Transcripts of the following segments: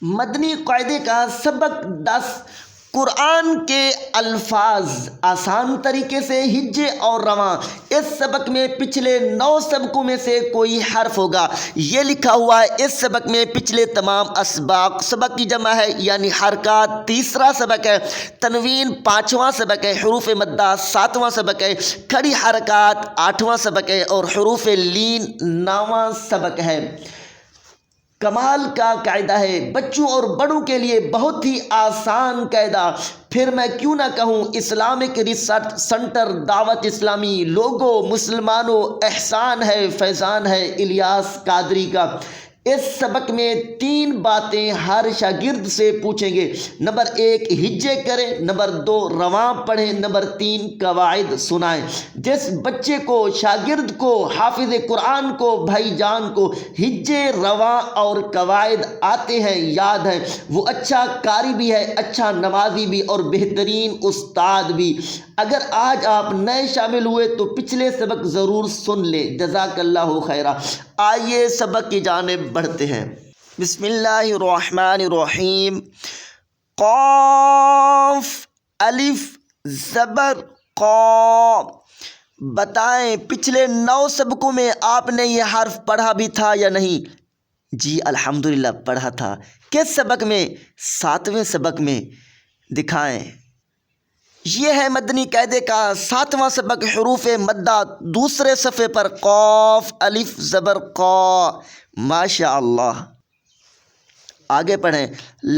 مدنی قاعدے کا سبق 10 قرآن کے الفاظ آسان طریقے سے ہجے اور رواں۔ اس سبق میں پچھلے 9 سبقوں میں سے کوئی حرف ہوگا۔ یہ لکھا ہوا ہے اس سبق میں پچھلے تمام اسباق، سبق کی جمع ہے یعنی حرکات تیسرا سبق ہے، تنوین 5واں سبق ہے، حروف مدہ 7واں سبق ہے، کھڑی حرکات 8واں سبق ہے اور حروف لین 9واں سبق ہے۔ کمال کا قاعدہ ہے، بچوں اور بڑوں کے لیے بہت ہی آسان قاعدہ۔ پھر میں کیوں نہ کہوں، اسلامک ریسرچ سنٹر دعوت اسلامی، لوگو مسلمانوں، احسان ہے، فیضان ہے الیاس قادری کا۔ اس سبق میں 3 باتیں ہر شاگرد سے پوچھیں گے۔ نمبر 1 ہجے کریں، نمبر 2 رواں پڑھیں، نمبر 3 قواعد سنائیں۔ جس بچے کو، شاگرد کو، حافظ قرآن کو، بھائی جان کو ہجے، رواں اور قواعد آتے ہیں، یاد ہیں، وہ اچھا قاری بھی ہے، اچھا نمازی بھی اور بہترین استاد بھی۔ اگر آج آپ نئے شامل ہوئے تو پچھلے سبق ضرور سن لیں۔ جزاک اللہ خیرہ۔ آئیے سبق کی جانب بڑھتے ہیں۔ بسم اللہ الرحمن الرحیم۔ قاف الف زبر قا۔ بتائیں پچھلے 9 سبقوں میں آپ نے یہ حرف پڑھا بھی تھا یا نہیں؟ جی الحمدللہ پڑھا تھا۔ کس سبق میں؟ 7ویں سبق میں۔ دکھائیں۔ یہ ہے مدنی قاعدے کا 7واں سبق، حروف مدہ، دوسرے صفحے پر، قاف الف زبر قا۔ ماشاء اللہ۔ آگے پڑھیں۔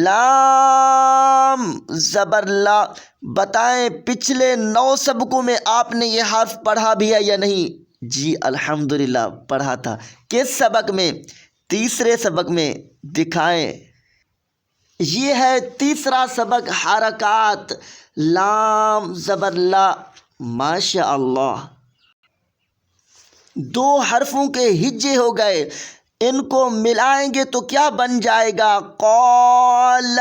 لام زبر لا۔ بتائیں پچھلے 9 سبقوں میں آپ نے یہ حرف پڑھا بھی ہے یا نہیں؟ جی الحمدللہ پڑھا تھا۔ کس سبق میں؟ تیسرے سبق میں۔ دکھائیں۔ یہ ہے تیسرا سبق، حرکات، لام زبر لا۔ ماشاء اللہ۔ 2 حرفوں کے ہجے ہو گئے، ان کو ملائیں گے تو کیا بن جائے گا؟ قال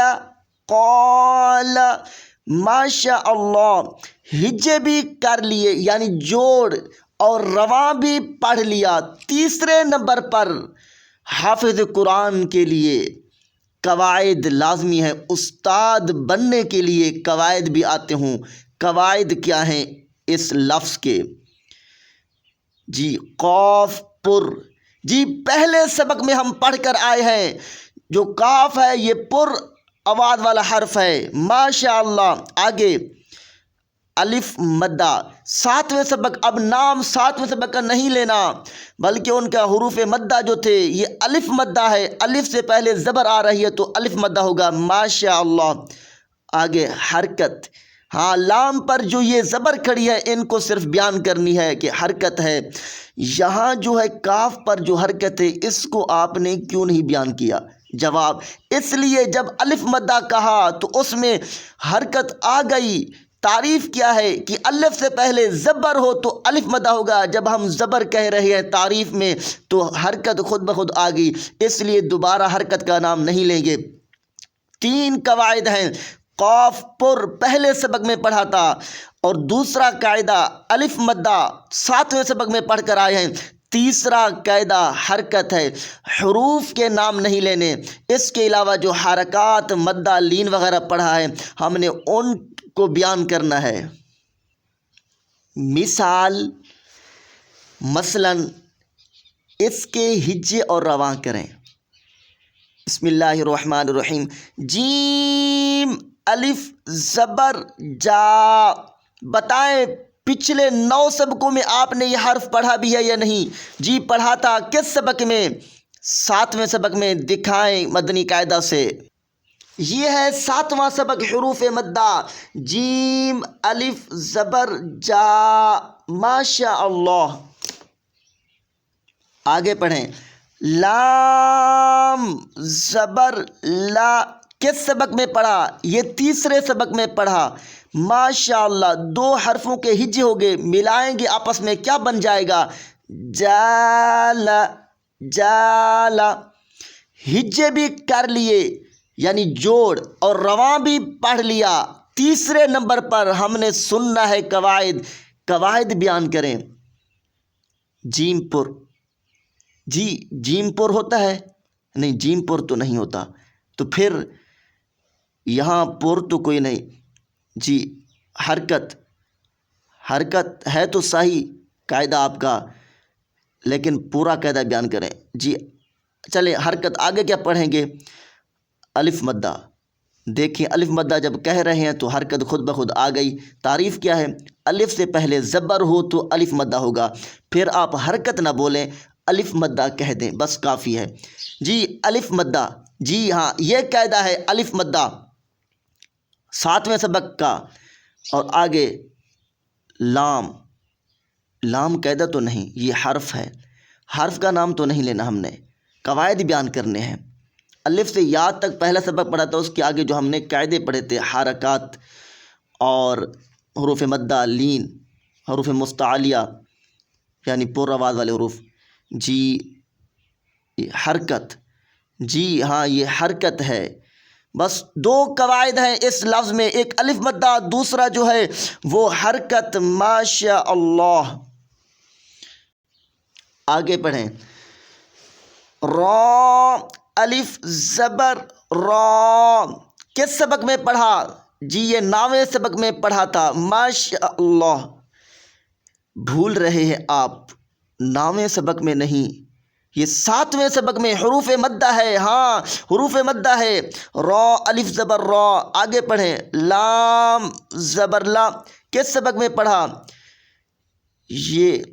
قال۔ ماشاء اللہ۔ ہجے بھی کر لیے یعنی جوڑ، اور رواں بھی پڑھ لیا۔ تیسرے نمبر پر حافظ قرآن کے لیے قواعد لازمی ہے۔ استاد بننے کے لیے قواعد بھی آتے ہوں۔ قواعد کیا ہیں اس لفظ کے؟ جی قاف پر۔ جی پہلے سبق میں ہم پڑھ کر آئے ہیں، جو قاف ہے یہ پر آواز والا حرف ہے۔ ماشاء اللہ۔ آگے الف مدہ، 7ویں سبق۔ اب نام 7ویں سبق کا نہیں لینا، بلکہ ان کا حروف مدہ جو تھے یہ الف مدہ ہے، الف سے پہلے زبر آ رہی ہے تو الف مدہ ہوگا۔ ماشاء اللہ۔ آگے حرکت۔ ہاں لام پر جو یہ زبر کھڑی ہے ان کو صرف بیان کرنی ہے کہ حرکت ہے۔ یہاں جو ہے کاف پر جو حرکت ہے اس کو آپ نے کیوں نہیں بیان کیا؟ جواب، اس لیے جب الف مدہ کہا تو اس میں حرکت آ گئی۔ تعریف کیا ہے کہ الف سے پہلے زبر ہو تو الف مدہ ہوگا، جب ہم زبر کہہ رہے ہیں تعریف میں تو حرکت خود بخود آ گئی، اس لیے دوبارہ حرکت کا نام نہیں لیں گے۔ 3 قواعد ہیں۔ قاف پر پہلے سبق میں پڑھا تھا، اور دوسرا قاعدہ الف مدہ 7ویں سبق میں پڑھ کر آئے ہیں۔ تیسرا قاعدہ حرکت ہے، حروف کے نام نہیں لینے۔ اس کے علاوہ جو حرکات مدہ لین وغیرہ پڑھا ہے ہم نے ان کو بیان کرنا ہے۔ مثلاً اس کے ہجے اور رواں کریں۔ بسم اللہ الرحمن الرحیم۔ جیم الف زبر جا۔ بتائیں پچھلے 9 سبقوں میں آپ نے یہ حرف پڑھا بھی ہے یا نہیں؟ جی پڑھا تھا۔ کس سبق میں؟ 7ویں سبق میں۔ دکھائیں مدنی قاعدہ سے۔ یہ ہے 7واں سبق، حروف مدہ، جیم الف زبر جا۔ ماشاء اللہ۔ آگے پڑھیں۔ لام زبر لا۔ کس سبق میں پڑھا؟ یہ تیسرے سبق میں پڑھا۔ ماشاء اللہ۔ 2 حرفوں کے ہجے ہو گئے، ملائیں گے آپس میں کیا بن جائے گا؟ جالا جالا۔ ہجے بھی کر لیے یعنی جوڑ، اور رواں بھی پڑھ لیا۔ تیسرے نمبر پر ہم نے سننا ہے قواعد۔ قواعد بیان کریں۔ جیم پر۔ جی جیم پر ہوتا ہے؟ نہیں جیم پر تو نہیں ہوتا، تو پھر یہاں پر تو کوئی نہیں جی، حرکت ہے تو صحیح قاعدہ آپ کا، لیکن پورا قاعدہ بیان کریں جی۔ چلیں حرکت آگے کیا پڑھیں گے؟ الف مدہ۔ دیکھیں الف مدہ جب کہہ رہے ہیں تو حرکت خود بخود آ گئی۔ تعریف کیا ہے؟ الف سے پہلے زبر ہو تو الف مدہ ہوگا، پھر آپ حرکت نہ بولیں، الف مدہ کہہ دیں، بس کافی ہے جی۔ الف مدہ، جی ہاں یہ قاعدہ ہے الف مدہ 7ویں سبق کا۔ اور آگے لام قاعدہ تو نہیں، یہ حرف ہے، حرف کا نام تو نہیں لینا، ہم نے قواعد بیان کرنے ہیں۔ الف سے یا تک پہلا سبق پڑھا تھا، اس کے آگے جو ہم نے قاعدے پڑھے تھے، حرکات اور حروف مدہ، لین، حروف مستعلیہ یعنی پر آواز والے حروف، جی حرکت، جی ہاں یہ حرکت ہے۔ بس 2 قواعد ہیں اس لفظ میں، ایک الف مدہ، دوسرا جو ہے وہ حرکت۔ ماشاء اللہ، آگے پڑھیں۔ را، الف زبر را، کس سبق میں پڑھا؟ جی یہ 9ویں سبق میں پڑھا تھا۔ ماشاء اللہ، بھول رہے ہیں آپ، 9ویں سبق میں نہیں، یہ 7ویں سبق میں حروف مدہ ہے، ہاں حروف مدہ ہے۔ را، الف زبر را، آگے پڑھیں۔ لام زبر لا، کس سبق میں پڑھا؟ یہ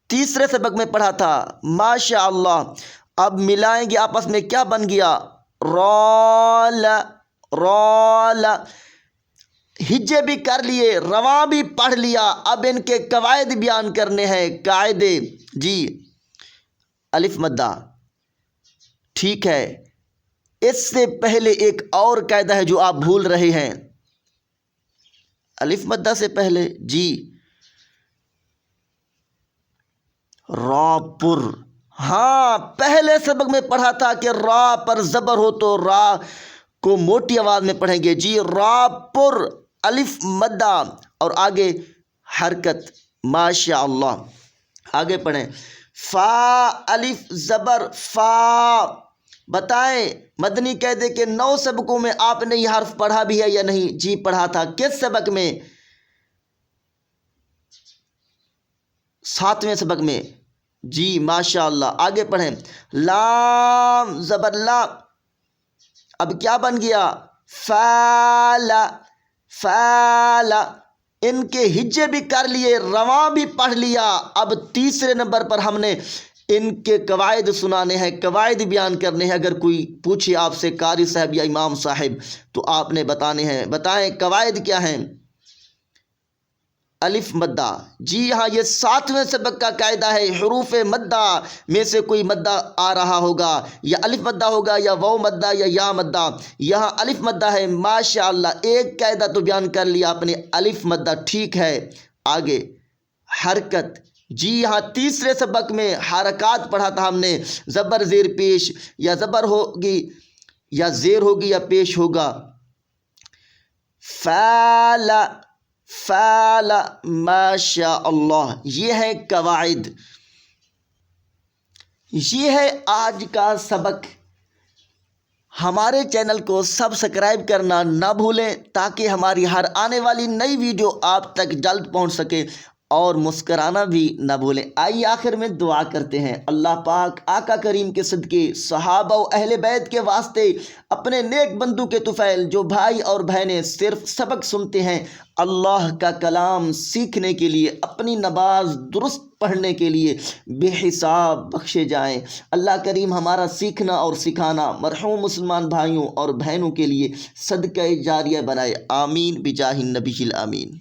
3رے سبق میں پڑھا تھا۔ ماشاء اللہ، اب ملائیں گے آپس میں، کیا بن گیا؟ رال، رال، ہجے بھی کر لیے، رواں بھی پڑھ لیا، اب ان کے قواعد بیان کرنے ہیں، قاعدے جی۔ الف مدہ ٹھیک ہے، اس سے پہلے ایک اور قاعدہ ہے جو آپ بھول رہے ہیں۔ الف مدہ سے پہلے جی را پر، ہاں پہلے سبق میں پڑھا تھا کہ را پر زبر ہو تو را کو موٹی آواز میں پڑھیں گے جی۔ را پر الف مدہ اور آگے حرکت۔ ماشاء اللہ، آگے پڑھیں۔ فا، الف زبر فا، بتائیں مدنی قاعدے کے 9 سبقوں میں آپ نے یہ حرف پڑھا بھی ہے یا نہیں؟ جی پڑھا تھا، کس سبق میں؟ 7ویں سبق میں جی ماشاء اللہ، آگے پڑھیں۔ لام زبر لا، اب کیا بن گیا؟ فالا، فالا، ان کے ہجے بھی کر لیے، رواں بھی پڑھ لیا، اب 3رے نمبر پر ہم نے ان کے قواعد سنانے ہیں، قواعد بیان کرنے ہیں۔ اگر کوئی پوچھے آپ سے قاری صاحب یا امام صاحب تو آپ نے بتانے ہیں، بتائیں قواعد کیا ہیں؟ الف مدہ، جی ہاں یہ 7ویں سبق کا قاعدہ ہے، حروف مدہ میں سے کوئی مدہ آ رہا ہوگا، یا الف مدہ ہوگا یا واو مدہ یا مدہ، یہاں الف مدہ ہے۔ ماشاء اللہ، ایک قاعدہ تو بیان کر لیا آپ نے، الف مدہ ٹھیک ہے۔ آگے حرکت، جی ہاں 3رے سبق میں حرکات پڑھا تھا ہم نے، زبر زیر پیش، یا زبر ہوگی یا زیر ہوگی یا پیش ہوگا۔ فالا، فالا، ماشاء اللہ، یہ ہے قواعد، یہ ہے آج کا سبق۔ ہمارے چینل کو سبسکرائب کرنا نہ بھولیں تاکہ ہماری ہر آنے والی نئی ویڈیو آپ تک جلد پہنچ سکے، اور مسکرانا بھی نہ بھولیں۔ آئیے آخر میں دعا کرتے ہیں۔ اللہ پاک آقا کریم کے صدقے، صحابہ و اہل بیت کے واسطے، اپنے نیک بندو کے طفیل جو بھائی اور بہنیں صرف سبق سنتے ہیں، اللہ کا کلام سیکھنے کے لیے، اپنی نماز درست پڑھنے کے لیے بے حساب بخشے جائیں۔ اللہ کریم ہمارا سیکھنا اور سکھانا مرحوم مسلمان بھائیوں اور بہنوں کے لیے صدقہ جاریہ بنائے، آمین بجاہ النبی الامین۔